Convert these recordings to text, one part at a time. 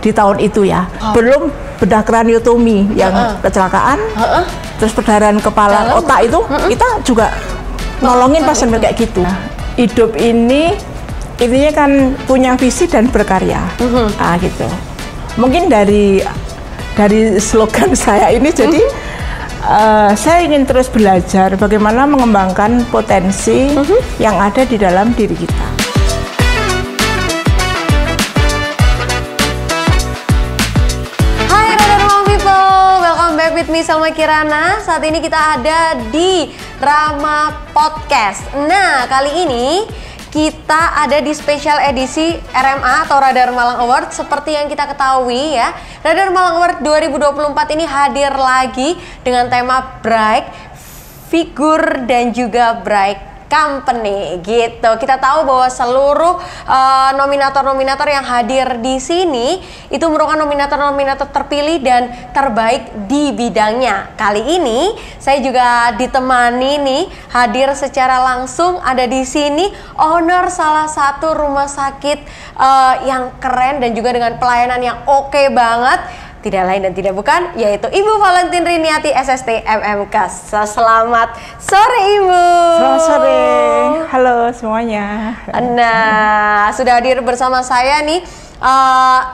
di tahun itu ya. Belum bedah kraniotomi yang kecelakaan, terus perdarahan kepala otak itu kita juga nolongin pasien kayak gitu. Hidup ini intinya kan punya visi dan berkarya, gitu. Mungkin dari slogan saya ini jadi saya ingin terus belajar bagaimana mengembangkan potensi yang ada di dalam diri kita. Hai Radar Ruang People, welcome back with me Salma Kirana. Saat ini kita ada di Rama Podcast. Nah, kali ini kita ada di special edisi RMA atau Radar Malang Award. Seperti yang kita ketahui ya, Radar Malang Award 2024 ini hadir lagi dengan tema Bright Figur dan juga Bright Company gitu. Kita tahu bahwa seluruh nominator-nominator yang hadir di sini itu merupakan nominator-nominator terpilih dan terbaik di bidangnya. Kali ini saya juga ditemani nih, hadir secara langsung ada di sini owner salah satu rumah sakit yang keren dan juga dengan pelayanan yang oke banget. Tidak lain dan tidak bukan, yaitu Ibu Valentin Riniati, SST MMK. Selamat sore Ibu. Selamat sore, halo semuanya. Nah, sudah hadir bersama saya nih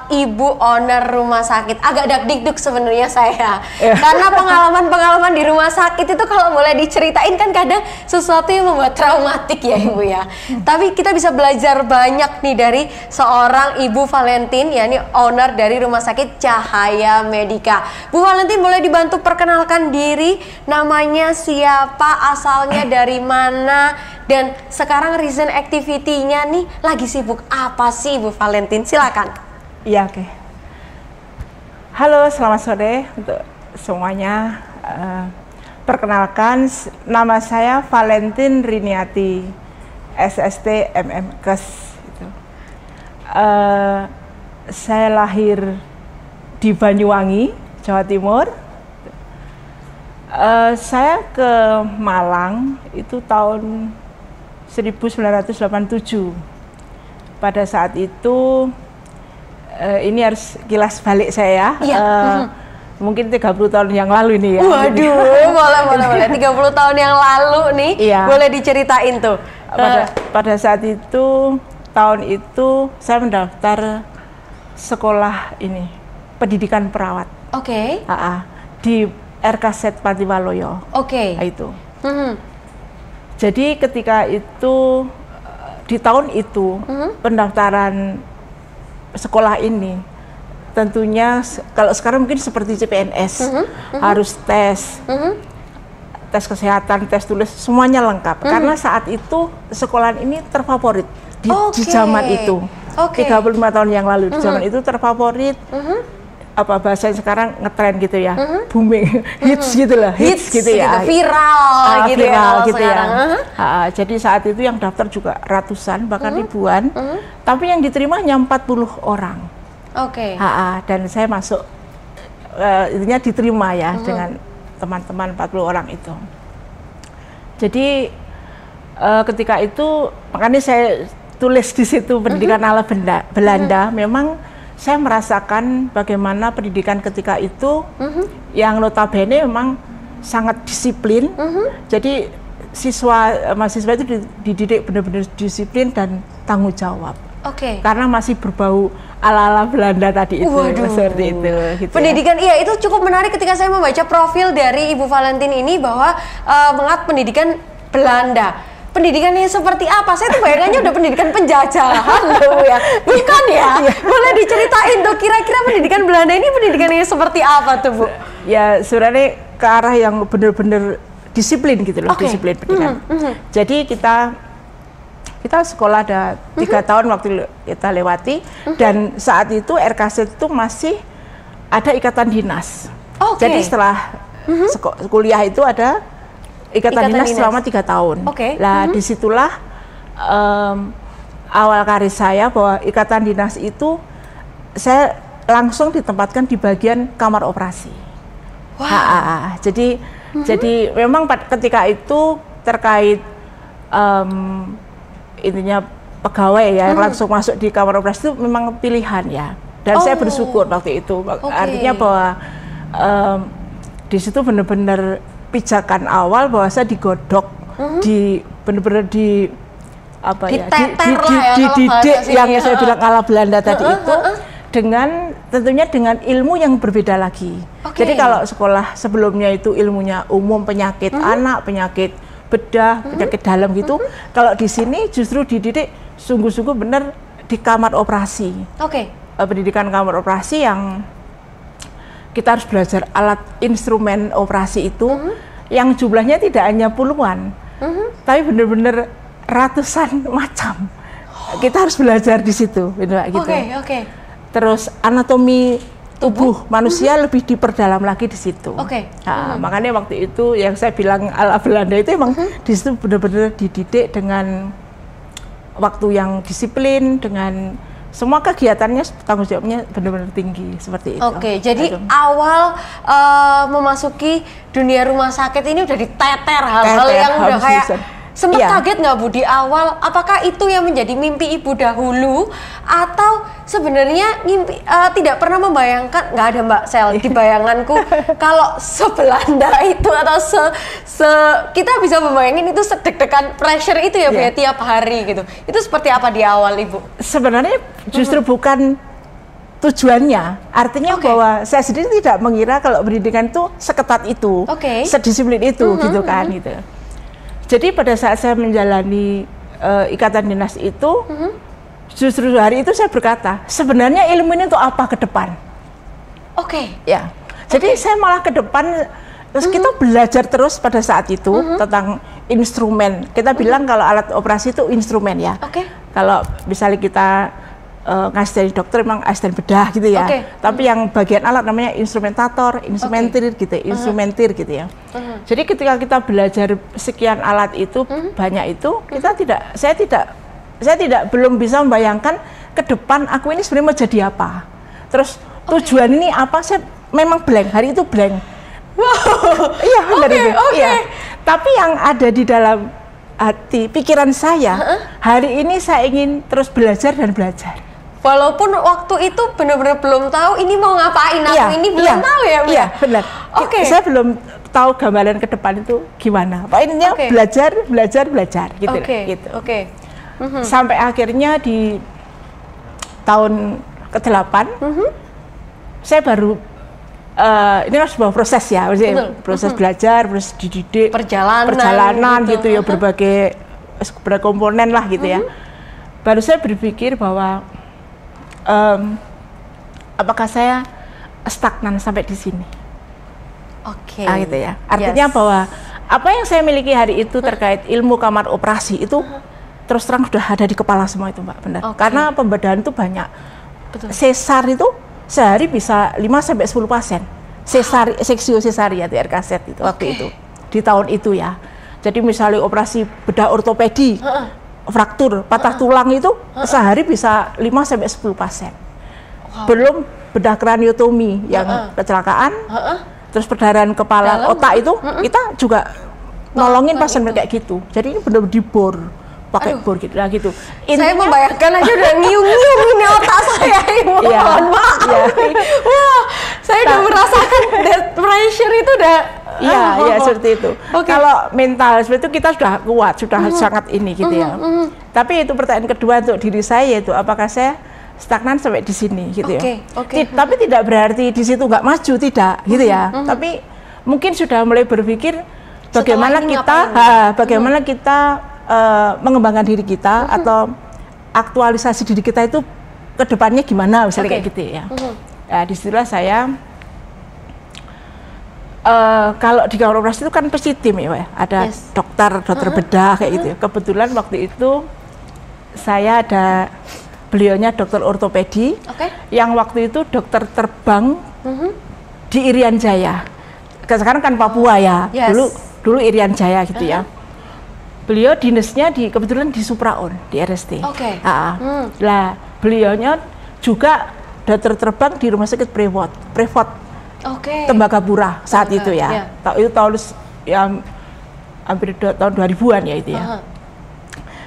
Ibu owner rumah sakit. Agak dak-dikduk sebenarnya saya, karena pengalaman-pengalaman di rumah sakit itu kalau boleh diceritain kan kadang sesuatu yang membuat traumatik ya Ibu ya. Tapi kita bisa belajar banyak nih dari seorang Ibu Valentin, yakni owner dari rumah sakit Cahaya Medika. Bu Valentin, boleh dibantu perkenalkan diri, namanya siapa, asalnya dari mana, dan sekarang recent activity-nya nih lagi sibuk apa sih Bu Valentin? Silakan. Iya, oke. Halo, selamat sore untuk semuanya. Perkenalkan, nama saya Valentin Riniati, SST MMKes. Saya lahir di Banyuwangi, Jawa Timur. Saya ke Malang itu tahun 1987. Pada saat itu ini harus kilas balik saya ya. Mungkin 30 tahun yang lalu ini ya. Waduh, boleh 30 tahun yang lalu nih, boleh diceritain tuh. Pada saat itu, tahun itu saya mendaftar sekolah ini, pendidikan perawat. Oke. Di RKZ Patiwaloyo. Oke. Itu. Jadi ketika itu di tahun itu pendaftaran sekolah ini tentunya kalau sekarang mungkin seperti CPNS harus tes kesehatan, tes tulis, semuanya lengkap. Karena saat itu sekolah ini terfavorit di zaman itu. 35 tahun yang lalu di zaman itu terfavorit. Apa bahasanya sekarang ngetren gitu ya, booming, hits gitu lah, hits gitu ya, viral gitu ya. Jadi saat itu yang daftar juga ratusan bahkan ribuan, tapi yang diterima hanya 40 orang. Dan saya masuk, intinya diterima ya dengan teman-teman 40 orang itu. Jadi ketika itu makanya saya tulis di situ pendidikan ala Belanda. Memang saya merasakan bagaimana pendidikan ketika itu yang notabene memang sangat disiplin. Jadi mahasiswa itu dididik benar-benar disiplin dan tanggung jawab. Karena masih berbau ala-ala Belanda tadi itu. Seperti itu. Gitu pendidikan ya. Iya, itu cukup menarik ketika saya membaca profil dari Ibu Valentin ini bahwa mengat pendidikan Belanda. Pendidikannya seperti apa? Saya tuh bayangannya udah pendidikan penjajahan loh ya. Bukan ya? Boleh diceritain tuh kira-kira pendidikan Belanda ini pendidikannya seperti apa tuh Bu? Ya sebenarnya ke arah yang benar-benar disiplin gitu loh, disiplin pendidikan. Jadi kita sekolah ada 3 tahun waktu kita lewati, dan saat itu RKZ itu masih ada ikatan dinas. Jadi setelah kuliah itu ada ikatan dinas selama 3 tahun. Disitulah awal karir saya bahwa ikatan dinas itu saya langsung ditempatkan di bagian kamar operasi. Jadi memang ketika itu terkait intinya pegawai ya yang langsung masuk di kamar operasi itu memang pilihan ya. Dan saya bersyukur waktu itu. Artinya bahwa di situ benar-benar pijakan awal bahwa saya digodok, benar-benar dididik yang saya bilang ala Belanda tadi itu dengan tentunya dengan ilmu yang berbeda lagi. Jadi kalau sekolah sebelumnya itu ilmunya umum, penyakit anak, penyakit bedah, penyakit dalam gitu. Kalau di sini justru dididik sungguh-sungguh benar di kamar operasi. Pendidikan kamar operasi yang kita harus belajar alat instrumen operasi itu yang jumlahnya tidak hanya puluhan, tapi benar-benar ratusan macam. Kita harus belajar di situ, gitu. Terus anatomi tubuh manusia lebih diperdalam lagi di situ. Makanya waktu itu yang saya bilang ala Belanda itu emang di situ benar-benar dididik dengan waktu yang disiplin, dengan semua kegiatannya tanggung jawabnya benar-benar tinggi seperti itu. Jadi awal memasuki dunia rumah sakit ini udah diteter hal-hal yang udah kayak sempat kaget nggak Bu di awal? Apakah itu yang menjadi mimpi Ibu dahulu atau sebenarnya tidak pernah membayangkan? Nggak ada Mbak Sel di bayanganku kalau sebelanda itu atau kita bisa membayangin itu sedek-dekan pressure itu ya Bu ya tiap hari gitu. Itu seperti apa di awal Ibu? Sebenarnya justru bukan tujuannya, artinya bahwa saya sendiri tidak mengira kalau pendidikan itu seketat itu, sedisiplin itu gitu kan gitu. Jadi pada saat saya menjalani ikatan dinas itu, justru hari itu saya berkata, sebenarnya ilmu ini untuk apa ke depan? Ya. Jadi saya malah ke depan, terus kita belajar terus pada saat itu tentang instrumen. Kita bilang kalau alat operasi itu instrumen ya. Kalau misalnya kita ngasih dari dokter memang asisten bedah gitu ya. Tapi yang bagian alat namanya instrumentator, instrumentir gitu, instrumentir gitu ya. Jadi ketika kita belajar sekian alat itu banyak itu, saya tidak belum bisa membayangkan ke depan aku ini sebenarnya mau jadi apa. Terus tujuan ini apa? Saya memang blank, hari itu blank. Iya benar itu. Iya. Tapi yang ada di dalam hati, pikiran saya, hari ini saya ingin terus belajar dan belajar. Walaupun waktu itu benar-benar belum tahu ini mau ngapain, aku ini belum tahu ya. Iya benar. Saya belum tahu gambaran ke depan itu gimana. Pak ininya belajar gitu. Sampai akhirnya di tahun ke-8 saya baru ini kan sebuah proses ya, proses belajar, proses dididik, perjalanan gitu ya, berbagai komponen lah gitu ya. Baru saya berpikir bahwa apakah saya stagnan sampai di sini? Gitu ya. Artinya bahwa apa yang saya miliki hari itu terkait ilmu kamar operasi itu terus terang sudah ada di kepala semua itu Mbak, benar. Karena pembedahan itu banyak. Sesar itu sehari bisa 5-10 pasien. Seksio sesaria TRK set itu waktu itu. Di tahun itu ya. Jadi misalnya operasi bedah ortopedi, fraktur, patah tulang itu sehari bisa 5-10 pasien. Belum bedah kraniotomi yang kecelakaan, terus perdarahan kepala otak itu kita juga nolongin pasien kayak gitu. Jadi ini benar-benar dibor, pakai bor gitu lah gitu. Saya membayangkan aja udah ngium-ngium ini otak saya, mohon maaf. Wah, saya udah merasakan that pressure itu udah. Iya, seperti itu. Kalau mental seperti itu kita sudah kuat, sudah sangat ini gitu ya. Tapi itu pertanyaan kedua untuk diri saya itu, apakah saya stagnan sampai di sini gitu ya. Tapi tidak berarti di situ nggak maju, tidak gitu ya. Tapi mungkin sudah mulai berpikir bagaimana kita mengembangkan diri kita atau aktualisasi diri kita itu ke depannya gimana misalnya kayak gitu ya. Nah, disitulah saya kalau di kamar operasi itu kan pasti tim ya, ada dokter bedah kayak gitu ya. Kebetulan waktu itu saya ada beliaunya dokter ortopedi yang waktu itu dokter terbang di Irian Jaya. Sekarang kan Papua ya, dulu Irian Jaya gitu ya. Beliau dinasnya kebetulan di Supraon, di RST. Lah beliaunya juga dokter terbang di rumah sakit Prevot Tembagapura saat itu ya. Itu tahun yang hampir tahun 2000-an ya itu ya.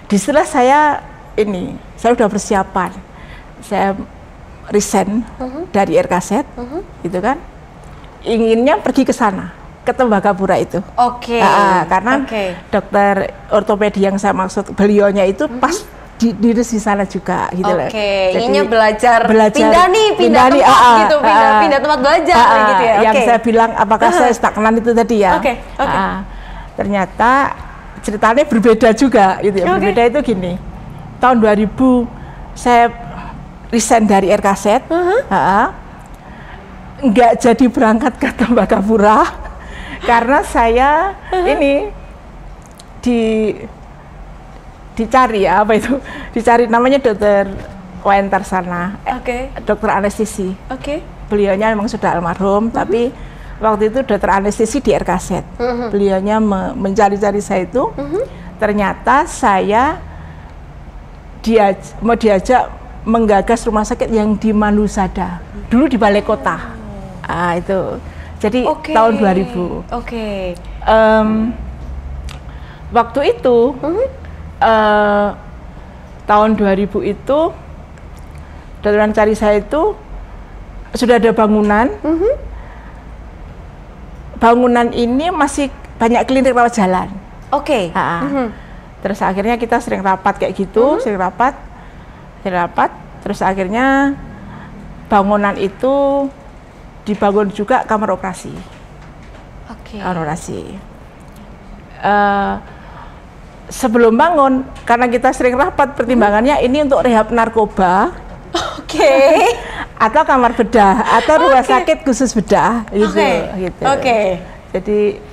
Disitulah saya sudah persiapan. Saya resign dari RKZ, gitu kan, inginnya pergi ke sana, ke Tembagapura itu. Karena dokter ortopedi yang saya maksud beliaunya itu pas di sana juga gitu loh. Inginnya belajar pindah tempat gitu, pindah tempat belajar gitu ya. Yang saya bilang apakah saya stagnan itu tadi ya. Ternyata ceritanya berbeda juga gitu ya. Berbeda itu gini. Tahun 2000 saya resign dari RKZ. Nggak jadi berangkat ke Tembagapura karena saya ini dicari ya, apa itu, dicari namanya dokter Wayan Tarsana, dokter anestesi. Beliaunya memang sudah almarhum, tapi waktu itu dokter anestesi di RKZ. Beliaunya mencari-cari saya itu, ternyata saya mau diajak menggagas rumah sakit yang di Manusada, dulu di Balai Kota. Itu, jadi tahun 2000. Waktu itu, tahun 2000 itu dokter cari saya itu sudah ada bangunan. Bangunan ini masih banyak klinik rawat jalan. Terus akhirnya kita sering rapat kayak gitu, sering rapat. Terus akhirnya bangunan itu dibangun juga kamar operasi. Kamar operasi. Sebelum bangun, karena kita sering rapat, pertimbangannya ini untuk rehab narkoba, atau kamar bedah, atau rumah sakit khusus bedah, gitu. Jadi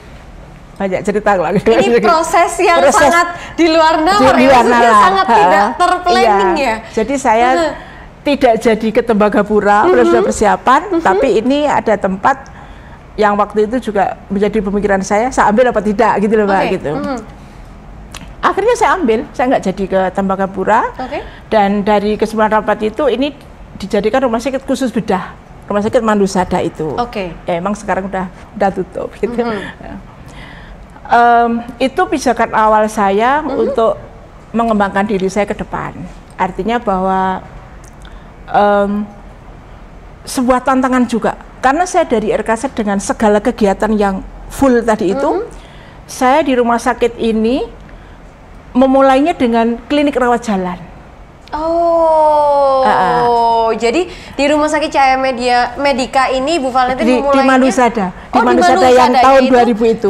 banyak cerita lah. Ini proses yang sangat di luar nalar, sangat tidak terplanning ya. Jadi saya tidak jadi ke Tembagapura, sudah persiapan, tapi ini ada tempat yang waktu itu juga menjadi pemikiran saya ambil apa tidak, gitu loh Mbak, gitu. Akhirnya saya ambil, saya nggak jadi ke Tembagapura, dan dari kesimpulan rapat itu ini dijadikan rumah sakit khusus bedah, rumah sakit Manusada itu. Ya emang sekarang udah tutup gitu. Itu pijakan awal saya untuk mengembangkan diri saya ke depan. Artinya bahwa sebuah tantangan juga, karena saya dari RKZ dengan segala kegiatan yang full tadi itu, saya di rumah sakit ini memulainya dengan klinik rawat jalan. Jadi di rumah sakit Cahaya Medika ini Bu Valentin memulainya di Manusada, di Manusada yang tahun 2000 itu.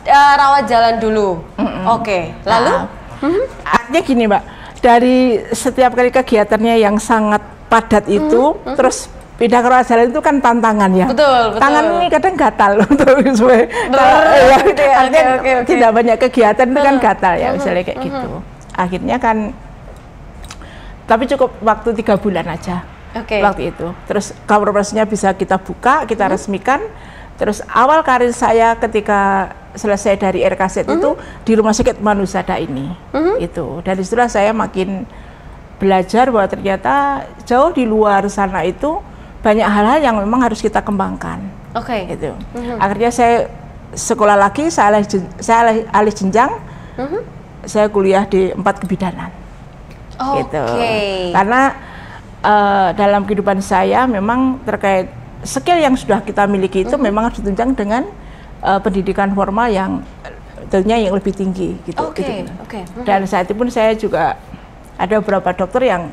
Rawat jalan dulu. Lalu? Artinya gini Mbak, dari setiap kali kegiatannya yang sangat padat itu, terus pindah ke rawat jalan itu kan tantangan ya. Betul. Tangan ini kadang gatal terus. Artinya tidak banyak kegiatan itu kan gatal ya, misalnya kayak gitu. Akhirnya kan, tapi cukup waktu 3 bulan aja waktu itu. Terus kamar operasinya bisa kita buka, kita resmikan. Terus awal karir saya ketika selesai dari RKZ itu di rumah sakit Manusada ini. Itu. Dan disitulah saya makin belajar bahwa ternyata jauh di luar sana itu banyak hal-hal yang memang harus kita kembangkan. Gitu. Akhirnya saya sekolah lagi, saya alih jenjang, saya kuliah di 4 kebidanan. Gitu. Karena dalam kehidupan saya memang terkait skill yang sudah kita miliki itu memang harus ditunjang dengan pendidikan formal yang tentunya yang lebih tinggi gitu. Dan saat itu pun saya juga ada beberapa dokter yang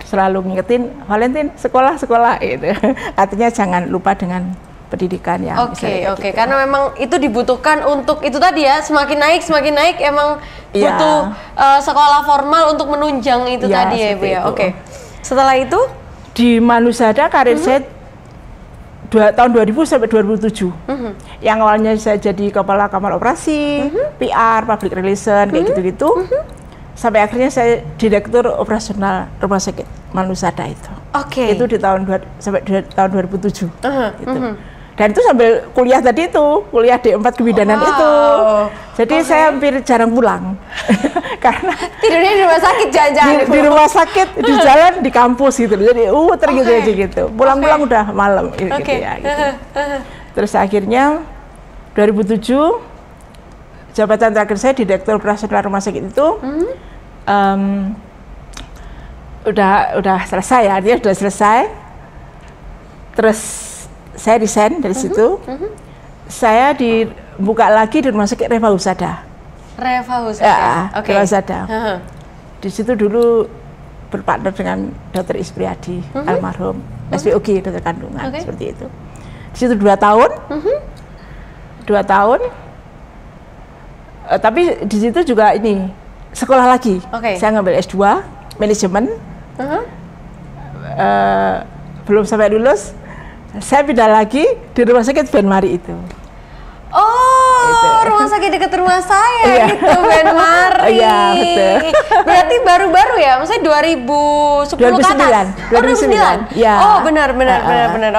selalu ngingetin, Valentin sekolah gitu. Artinya jangan lupa dengan pendidikan yang gitu. Karena memang itu dibutuhkan untuk itu tadi ya, semakin naik emang butuh sekolah formal untuk menunjang itu tadi ya Bu ya. Setelah itu di Manusada karir saya tahun 2000 sampai 2007. Yang awalnya saya jadi kepala kamar operasi, PR, public relation kayak gitu-gitu. Sampai akhirnya saya direktur operasional rumah sakit Manusada itu. Itu di sampai tahun 2007. Gitu. Dan itu sambil kuliah tadi itu, kuliah di 4 kebidanan itu. Jadi saya hampir jarang pulang. Karena tidurnya di rumah sakit, jalan-jalan. Di rumah sakit, di jalan, di kampus gitu. Jadi gitu. Pulang-pulang udah malam gitu ya. Gitu. Terus akhirnya 2007 jabatan terakhir saya di direktur operasional rumah sakit itu udah selesai ya, dia sudah selesai. Terus saya resign dari situ. Saya dibuka lagi di rumah sakit Reva Husada. Reva Husada. Reva Husada. Di situ dulu berpartner dengan Dr. Ispriadi, almarhum, SPOG, dokter kandungan, seperti itu. Di situ 2 tahun. 2 tahun. Tapi di situ juga ini sekolah lagi. Saya ngambil S2 manajemen. Belum sampai lulus, saya pindah lagi di rumah sakit Benmari itu. Rumah sakit dekat rumah saya itu, Benmari. Iya, betul. Berarti baru-baru ya, maksudnya 2010 ke atas? 2009. Ya. Benar.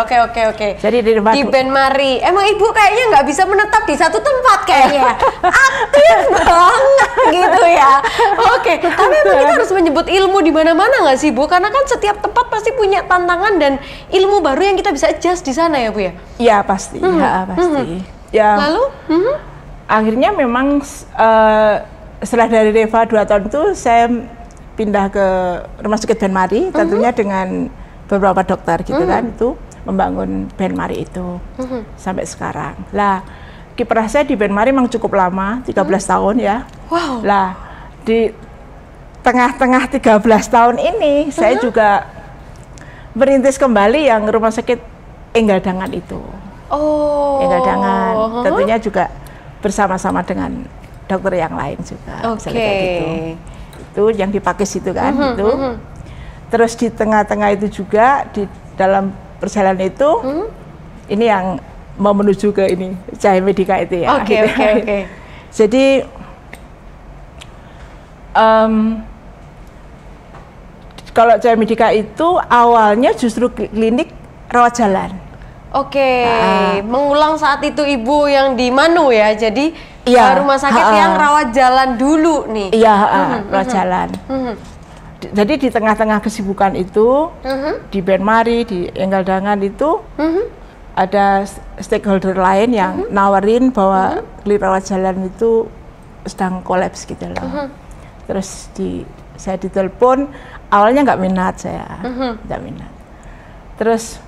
Oke. Jadi di Benmari. Emang ibu kayaknya nggak bisa menetap di satu tempat kayaknya. Aktif banget gitu ya. Oke. Tapi emang kita harus menyebut ilmu di mana-mana nggak sih, Bu? Karena kan setiap tempat pasti punya tantangan dan ilmu baru yang kita bisa adjust di sana ya, Bu ya? Iya, pasti. Pasti. Ya, lalu akhirnya memang setelah dari Reva 2 tahun itu saya pindah ke rumah sakit Benmari, tentunya dengan beberapa dokter gitu kan, itu membangun Benmari itu sampai sekarang. Lah, kiprah saya di Benmari memang cukup lama, 13 tahun ya. Wow. Lah, di tengah-tengah 13 tahun ini saya juga merintis kembali yang rumah sakit Enggal Dangan itu. Enggal Dangan, tentunya juga bersama-sama dengan dokter yang lain juga. Kayak gitu. Itu yang dipakai situ kan, itu. Terus di tengah-tengah itu juga di dalam perjalanan itu, ini yang mau menuju ke ini Cahaya Medika itu ya. Oke. Jadi kalau Cahaya Medika itu awalnya justru klinik rawat jalan. Mengulang saat itu ibu yang di Manu ya, jadi rumah sakit yang rawat jalan dulu nih. Rawat jalan. Jadi di tengah-tengah kesibukan itu, di Benmari, di Enggal Dangan itu, ada stakeholder lain yang nawarin bahwa klinik rawat jalan itu sedang kolaps gitu loh. Terus saya ditelepon, awalnya nggak minat saya, nggak minat. Terus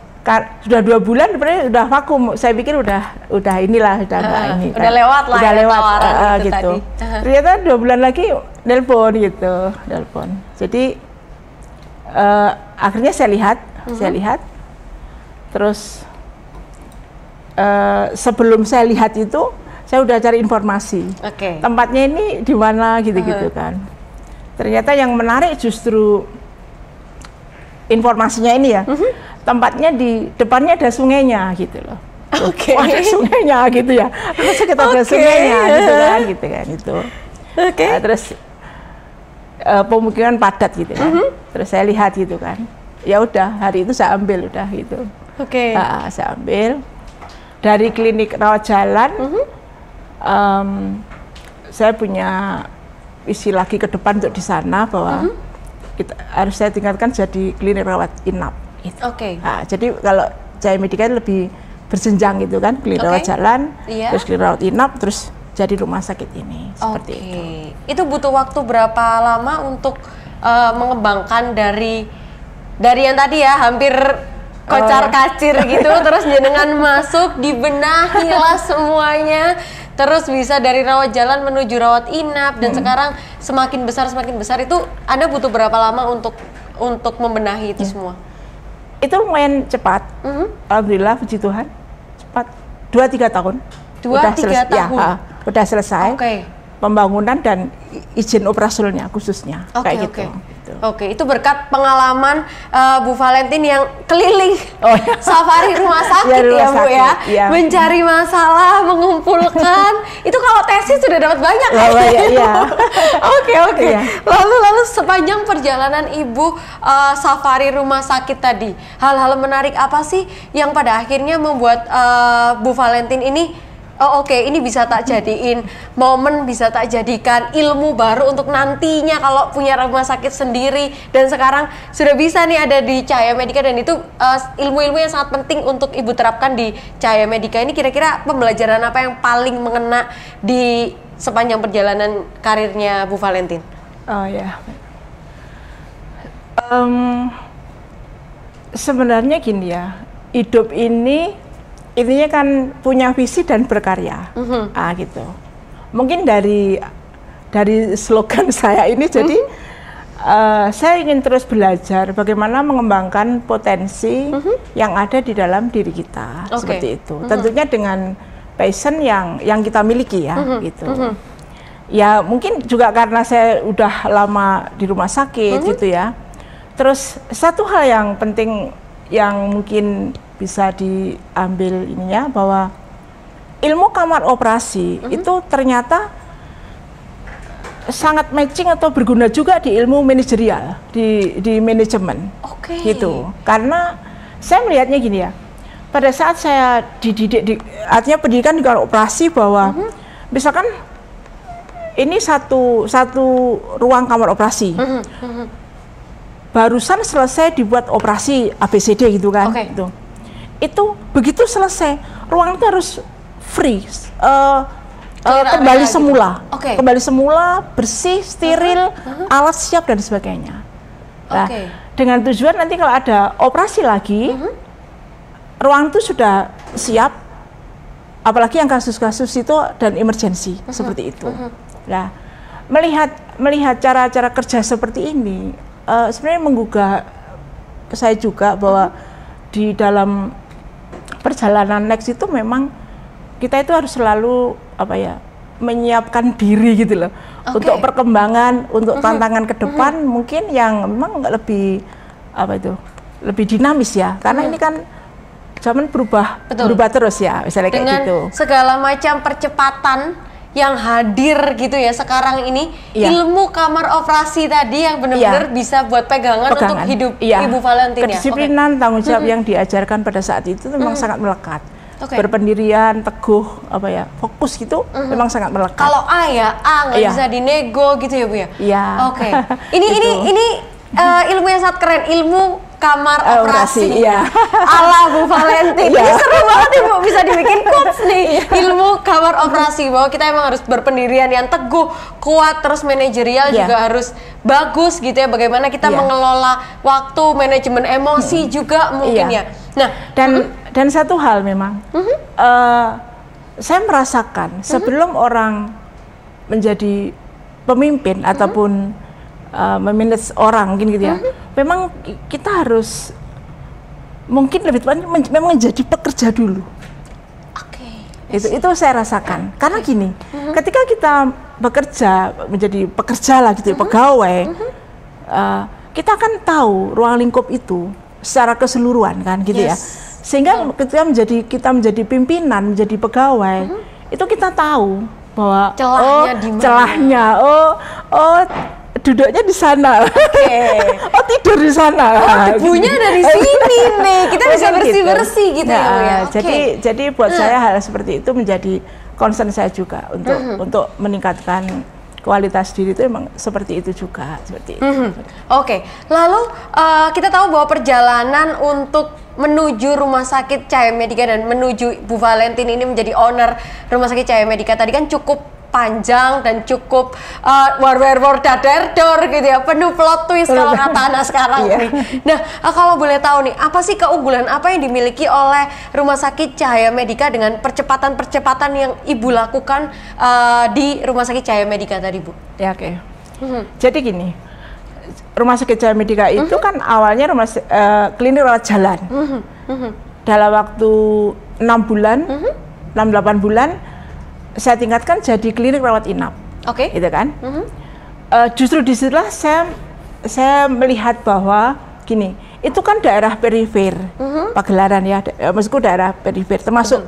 sudah 2 bulan sebenarnya udah vakum, saya pikir udah inilah udah ini udah lewat lah udah ya, lewat gitu. Ternyata 2 bulan lagi nelpon. Jadi akhirnya saya lihat terus sebelum saya lihat itu saya udah cari informasi tempatnya ini di mana gitu kan. Ternyata yang menarik justru informasinya ini ya. Tempatnya di depannya ada sungainya gitu loh. Ada sungainya gitu ya. Sekitar ada sungainya gitu kan itu. Nah, terus pemukiman padat gitu kan. Terus saya lihat gitu kan. Ya udah, hari itu saya ambil udah gitu. Saya ambil dari klinik rawat jalan. Saya punya visi lagi ke depan untuk di sana bahwa harus saya tingkatkan jadi klinik rawat inap. Jadi kalau Cahaya Medika lebih berjenjang gitu kan, klinik rawat jalan, terus klinik rawat inap, terus jadi rumah sakit ini seperti itu. Itu butuh waktu berapa lama untuk mengembangkan dari yang tadi ya hampir kocar kacir gitu, terus jenengan masuk dibenahilah semuanya, terus bisa dari rawat jalan menuju rawat inap dan sekarang semakin besar itu Anda butuh berapa lama untuk membenahi itu semua? Itu lumayan cepat, alhamdulillah puji Tuhan, cepat 2-3 tahun. 2-3 tahun? Ya, udah selesai pembangunan dan izin operasionalnya khususnya kayak gitu. Itu berkat pengalaman Bu Valentin yang keliling safari rumah sakit ya Bu ya, mencari masalah, mengumpulkan. Itu kalau tesis sudah dapat banyak. Lalu sepanjang perjalanan Ibu safari rumah sakit tadi, hal-hal menarik apa sih yang pada akhirnya membuat Bu Valentin ini ini bisa tak jadiin momen, bisa tak jadikan ilmu baru untuk nantinya kalau punya rumah sakit sendiri, dan sekarang sudah bisa nih ada di Cahaya Medika, dan itu ilmu-ilmu yang sangat penting untuk Ibu terapkan di Cahaya Medika ini. Kira-kira pembelajaran apa yang paling mengena di sepanjang perjalanan karirnya Bu Valentin? Sebenarnya gini ya, hidup ini intinya kan punya visi dan berkarya, gitu. Mungkin dari slogan saya ini jadi saya ingin terus belajar bagaimana mengembangkan potensi yang ada di dalam diri kita, seperti itu. Tentunya dengan passion yang kita miliki ya, gitu. Ya mungkin juga karena saya udah lama di rumah sakit gitu ya. Terus satu hal yang penting yang mungkin bisa diambil ininya bahwa ilmu kamar operasi itu ternyata sangat matching atau berguna juga di ilmu manajerial, di manajemen, gitu. Karena saya melihatnya gini ya, pada saat saya dididik, artinya pendidikan di kamar operasi bahwa misalkan ini satu ruang kamar operasi, barusan selesai dibuat operasi ABCD gitu kan, itu begitu selesai ruang itu harus free. Kembali semula, kembali semula, bersih, steril, alat siap dan sebagainya. Nah, dengan tujuan nanti kalau ada operasi lagi, ruang itu sudah siap, apalagi yang kasus-kasus itu dan emergensi seperti itu. Nah, melihat cara-cara kerja seperti ini, sebenarnya menggugah saya juga bahwa di dalam perjalanan next itu memang kita itu harus selalu menyiapkan diri gitu loh, untuk perkembangan, untuk tantangan ke depan mungkin yang memang lebih lebih dinamis ya, karena ini kan zaman berubah terus ya, misalnya dengan kayak gitu. Segala macam percepatan yang hadir gitu ya sekarang ini, ilmu kamar operasi tadi yang benar-benar bisa buat pegangan untuk hidup Ibu Valentin ya. Kedisiplinan, tanggung jawab yang diajarkan pada saat itu memang sangat melekat. Berpendirian, teguh, fokus gitu, memang sangat melekat. Kalau A nggak bisa dinego gitu ya Bu ya. Iya. Ini ilmu yang sangat keren, ilmu kamar operasi. Ala Bu Valentin. Ini seru banget ya Bu, bisa dibikin quotes nih. Ilmu kamar operasi, bahwa kita emang harus berpendirian yang teguh, kuat, terus manajerial juga harus bagus gitu ya. Bagaimana kita mengelola waktu, manajemen emosi juga mungkin ya. Nah, dan satu hal memang, saya merasakan sebelum orang menjadi pemimpin ataupun memanage orang mungkin gitu ya, memang kita harus mungkin lebih tepatnya memang menjadi pekerja dulu. Itu saya rasakan. Karena gini, ketika kita bekerja menjadi pekerja lah gitu, pegawai, kita akan tahu ruang lingkup itu secara keseluruhan kan gitu ya. Sehingga ketika kita menjadi pimpinan, menjadi pegawai, itu kita tahu bahwa celahnya, duduknya di sana, tidur di sana. Debunya dari sini nih, kita bisa bersih-bersih gitu ya Bu ya. Jadi buat saya hal seperti itu menjadi concern saya juga untuk meningkatkan kualitas diri itu emang seperti itu juga, seperti itu. Lalu kita tahu bahwa perjalanan untuk menuju Rumah Sakit Cahaya Medika dan menuju Bu Valentin ini menjadi owner Rumah Sakit Cahaya Medika tadi kan cukup panjang dan cukup war dadar-dor gitu ya, penuh plot twist kalau kata anak sekarang nih. Nah, kalau boleh tahu nih, apa sih keunggulan apa yang dimiliki oleh Rumah Sakit Cahaya Medika dengan percepatan-percepatan yang Ibu lakukan di Rumah Sakit Cahaya Medika tadi Bu? Ya, jadi gini, Rumah Sakit Cahaya Medika itu kan awalnya klinik rawat jalan. Dalam waktu 6 bulan, 6-8 bulan, saya tingkatkan jadi klinik rawat inap, gitu kan? Justru disitulah saya melihat bahwa gini, itu kan daerah perifer, Pagelaran ya, maksudku daerah perifer, termasuk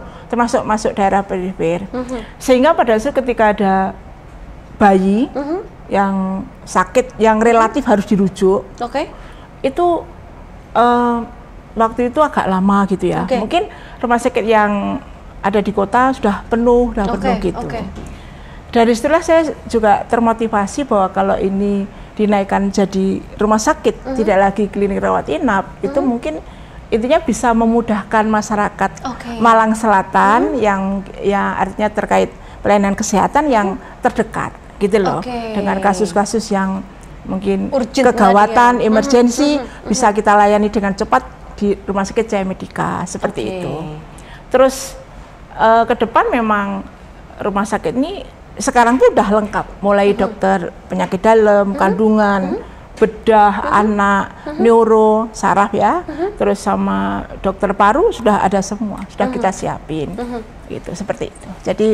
masuk daerah perifer, sehingga pada saat ketika ada bayi yang sakit, yang relatif harus dirujuk, itu waktu itu agak lama gitu ya. Mungkin rumah sakit yang ada di kota sudah penuh gitu. Dari situlah saya juga termotivasi bahwa kalau ini dinaikkan jadi rumah sakit, tidak lagi klinik rawat inap, itu mungkin intinya bisa memudahkan masyarakat Malang Selatan yang artinya terkait pelayanan kesehatan yang terdekat gitu loh, dengan kasus-kasus yang mungkin urgent, kegawatan, emergensi, bisa kita layani dengan cepat di Rumah Sakit Jaya Medica seperti itu. Terus ke depan memang rumah sakit ini sekarang tuh udah lengkap, mulai dokter penyakit dalam, kandungan, bedah, anak, neuro, saraf ya, terus sama dokter paru sudah ada semua, sudah kita siapin, gitu seperti itu. Jadi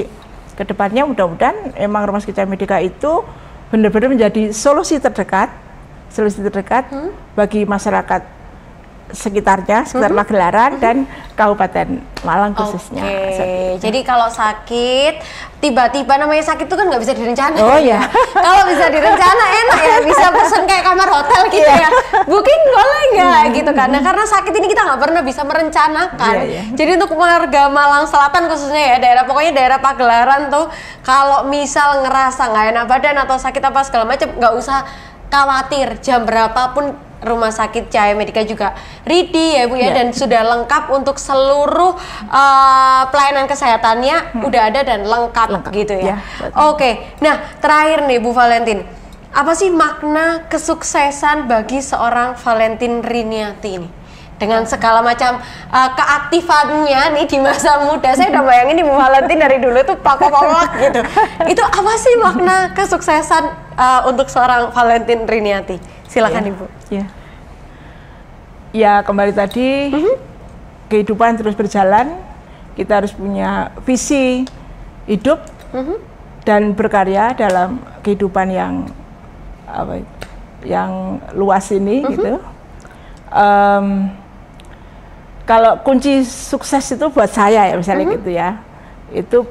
kedepannya mudah-mudahan emang Rumah Sakit Jaya Medica itu benar-benar menjadi solusi terdekat bagi masyarakat sekitar Pagelaran dan Kabupaten Malang khususnya. Jadi kalau sakit, tiba-tiba namanya sakit itu kan nggak bisa direncana. Oh ya. Kalau bisa direncana enak ya, bisa pesen kayak kamar hotel gitu ya. Booking boleh nggak gitu kan? Nah, karena sakit ini kita nggak pernah bisa merencanakan. Jadi untuk warga Malang Selatan khususnya ya, pokoknya daerah Pagelaran tuh, kalau misal ngerasa nggak enak badan atau sakit apa segala macam, nggak usah khawatir, jam berapapun Rumah Sakit Jaya Medica juga ready ya Bu ya, dan sudah lengkap untuk seluruh pelayanan kesehatannya, udah ada dan lengkap gitu ya. Oke, nah terakhir nih Bu Valentin, apa sih makna kesuksesan bagi seorang Valentin Riniati ini? Dengan segala macam keaktifannya nih di masa muda, saya udah bayangin nih Bu Valentin dari dulu tuh pakok-pakok gitu. Itu apa sih makna kesuksesan untuk seorang Valentin Riniati? Silakan Ibu. Ya kembali tadi, kehidupan terus berjalan, kita harus punya visi hidup dan berkarya dalam kehidupan yang luas ini gitu. Kalau kunci sukses itu buat saya ya misalnya gitu ya, itu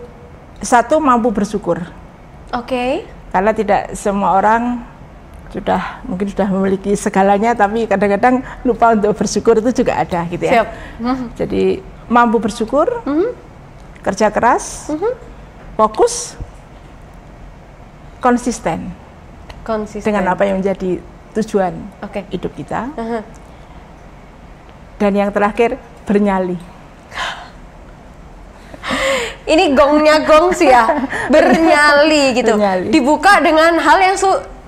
satu, mampu bersyukur. Karena tidak semua orang mungkin sudah memiliki segalanya, tapi kadang-kadang lupa untuk bersyukur, itu juga ada gitu ya. Jadi mampu bersyukur, kerja keras, fokus, konsisten dengan apa yang menjadi tujuan hidup kita. Dan yang terakhir, bernyali. Ini gongnya gong sih ya, bernyali gitu. Dibuka dengan hal yang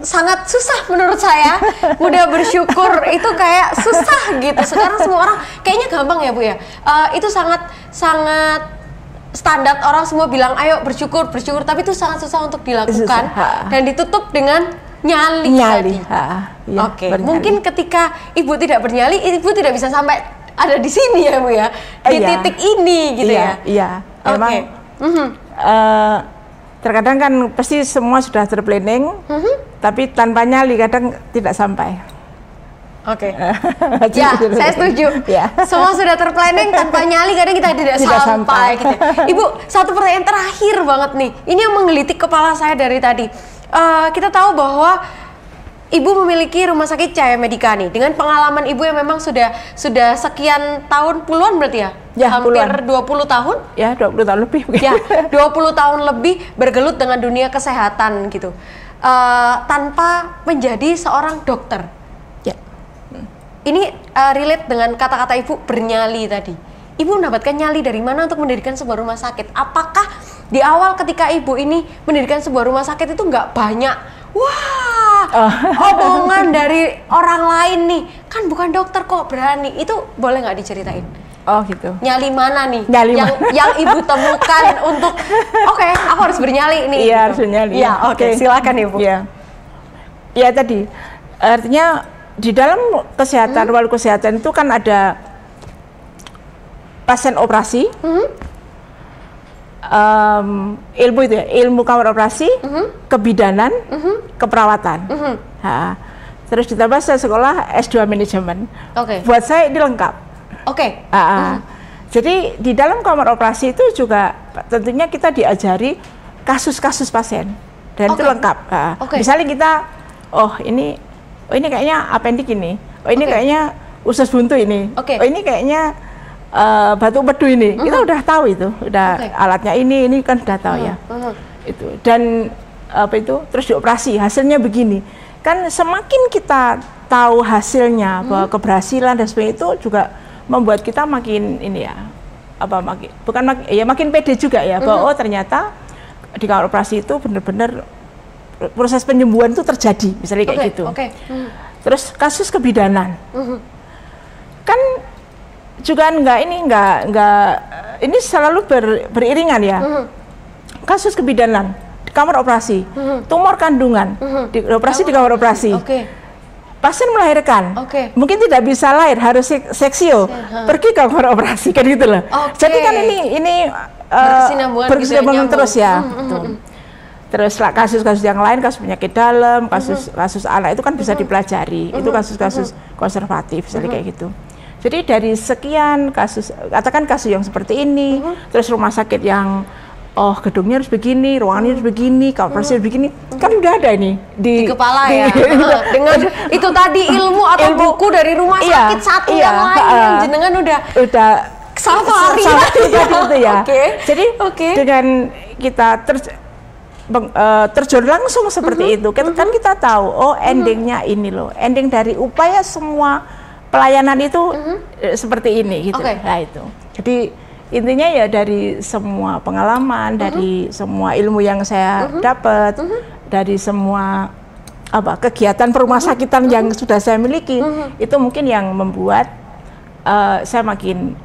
sangat susah menurut saya. Mudah bersyukur itu kayak susah gitu. Sekarang semua orang kayaknya gampang ya Bu ya. Itu sangat standar, orang semua bilang ayo bersyukur, tapi itu sangat susah untuk dilakukan dan ditutup dengan nyali. Mungkin ketika Ibu tidak bernyali, Ibu tidak bisa sampai ada di sini ya Bu ya, di titik ini gitu ya. Memang terkadang kan pasti semua sudah terplanning, tapi tanpa nyali kadang tidak sampai. Saya setuju. Semua sudah terplanning, tanpa nyali kadang kita tidak sampai. Gitu. Ibu, satu pertanyaan terakhir banget nih. Ini yang menggelitik kepala saya dari tadi. Kita tahu bahwa Ibu memiliki Rumah Sakit Jaya Medica nih, dengan pengalaman Ibu yang memang sudah sekian tahun, puluhan berarti ya? Hampir puluhan. 20 tahun? Ya, 20 tahun lebih. Ya, 20 tahun lebih bergelut dengan dunia kesehatan gitu. Tanpa menjadi seorang dokter. Ini relate dengan kata-kata Ibu bernyali tadi. Ibu mendapatkan nyali dari mana untuk mendirikan sebuah rumah sakit? Apakah di awal ketika Ibu ini mendirikan sebuah rumah sakit itu nggak banyak omongan dari orang lain nih, kan bukan dokter kok berani, itu boleh nggak diceritain? Gitu. Nyali mana nih yang Ibu temukan untuk aku harus bernyali nih? Iya, harus bernyali. Silakan Ibu. Ya tadi artinya di dalam kesehatan, walau kesehatan itu kan ada pasien operasi, ilmu itu ya, ilmu kamar operasi, kebidanan, keperawatan. Terus ditambah saya sekolah S2 manajemen. Buat saya ini lengkap. Jadi di dalam kamar operasi itu juga tentunya kita diajari kasus-kasus pasien dan itu lengkap. Misalnya kita, ini kayaknya appendix ini, ini kayaknya usus buntu ini, ini kayaknya batu empedu ini, kita udah tahu itu, alatnya ini kan sudah tahu ya. Itu dan terus dioperasi, hasilnya begini. Kan semakin kita tahu hasilnya, bahwa keberhasilan dan sebagainya, itu juga membuat kita makin makin pede juga ya, bahwa ternyata di kamar operasi itu benar-benar proses penyembuhan itu terjadi, misalnya kayak gitu. Terus kasus kebidanan, kan juga ini selalu beriringan ya. Kasus kebidanan di kamar operasi, tumor kandungan, dioperasi di kamar operasi. Pasien melahirkan, mungkin tidak bisa lahir, harus seksio, pergi ke kamar operasi, kan gitu loh. Jadi kan ini berkesinambungan terus ya. Terus kasus-kasus yang lain, kasus penyakit dalam, kasus anak itu kan bisa dipelajari. Itu kasus-kasus konservatif, misalnya kayak gitu. Jadi dari sekian kasus, katakan kasus yang seperti ini, terus rumah sakit yang gedungnya harus begini, ruangannya harus begini, kamar operasi harus begini, kan udah ada ini di kepala ya. Dengan itu tadi ilmu atau buku dari rumah sakit satu yang lain yang jenengan udah safari itu ya. Jadi dengan kita terjun langsung seperti itu, kan kita tahu endingnya ini loh, ending dari upaya semua pelayanan itu seperti ini gitu. Nah itu. Jadi intinya ya dari semua pengalaman, dari semua ilmu yang saya dapat, dari semua kegiatan perumah sakitan yang sudah saya miliki, itu mungkin yang membuat saya makin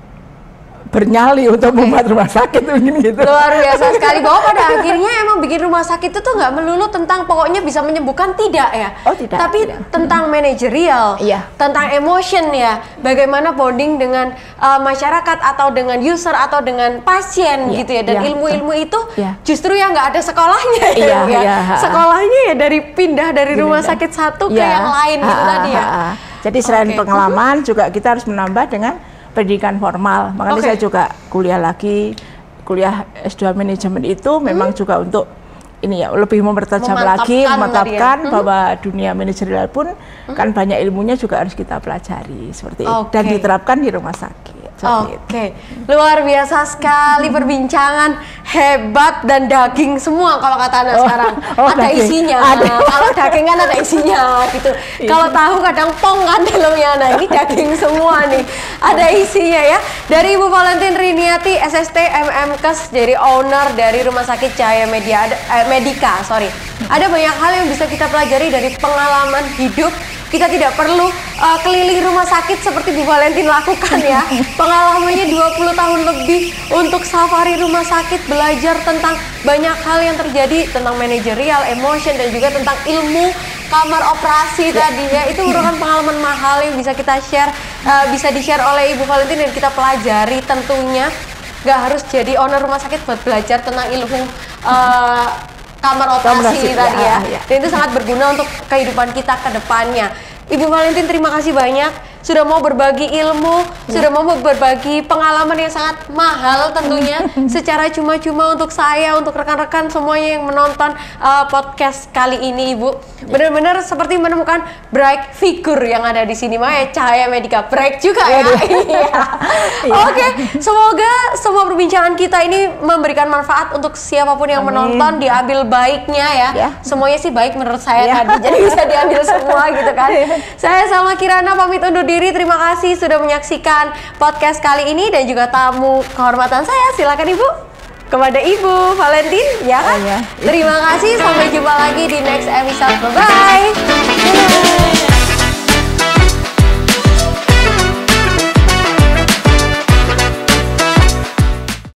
bernyali untuk membuat rumah sakit gitu. Luar biasa sekali, bahwa pada akhirnya emang bikin rumah sakit itu tuh nggak melulu tentang pokoknya bisa menyembuhkan, tidak ya, tapi tentang manajerial, tentang emotion ya, bagaimana bonding dengan masyarakat atau dengan user atau dengan pasien gitu ya, dan ilmu-ilmu itu justru yang nggak ada sekolahnya sekolahnya ya dari pindah dari rumah sakit satu ke yang lain gitu tadi ya. Jadi selain pengalaman juga kita harus menambah dengan pendidikan formal, makanya saya juga kuliah kuliah S2 manajemen itu memang juga untuk ini ya, lebih mempertajam lagi, memantapkan bahwa dunia manajerial pun kan banyak ilmunya juga harus kita pelajari seperti itu dan diterapkan di rumah sakit. Luar biasa sekali perbincangan, hebat dan daging semua kalau kata anak sekarang. Ada isinya. Kalau daging kan ada isinya gitu. Kalau tahu kadang pong kan dalamnya. Nah ini daging semua nih. Ada isinya ya. Dari Ibu Valentin Riniati, SST MMkes, dari owner dari Rumah Sakit Cahaya Medika. Ada banyak hal yang bisa kita pelajari dari pengalaman hidup. Kita tidak perlu keliling rumah sakit seperti Bu Valentin lakukan ya. Pengalamannya 20 tahun lebih untuk safari rumah sakit, belajar tentang banyak hal yang terjadi, tentang manajerial, emotion, dan juga tentang ilmu kamar operasi tadi ya. Itu merupakan pengalaman mahal yang bisa kita share, bisa di-share oleh Ibu Valentin dan kita pelajari tentunya. Gak harus jadi owner rumah sakit buat belajar tentang ilmu kamar operasi tadi ya. Dan itu sangat berguna untuk kehidupan kita ke depannya. Ibu Valentin, terima kasih banyak sudah mau berbagi ilmu, sudah mau berbagi pengalaman yang sangat mahal tentunya secara cuma-cuma untuk saya, untuk rekan-rekan semuanya yang menonton podcast kali ini, Ibu. Benar-benar seperti menemukan bright figure yang ada di sini, Maya Cahaya Medika. Bright juga ya. Semoga semua perbincangan kita ini memberikan manfaat untuk siapapun yang menonton, diambil baiknya ya. Semuanya sih baik menurut saya tadi, jadi bisa diambil semua gitu kan. Saya Salma Kirana pamit undur diri. Terima kasih sudah menyaksikan podcast kali ini, dan juga tamu kehormatan saya, silakan Ibu, kepada Ibu Valentin ya kan. Terima kasih, sampai jumpa lagi di next episode. Bye bye.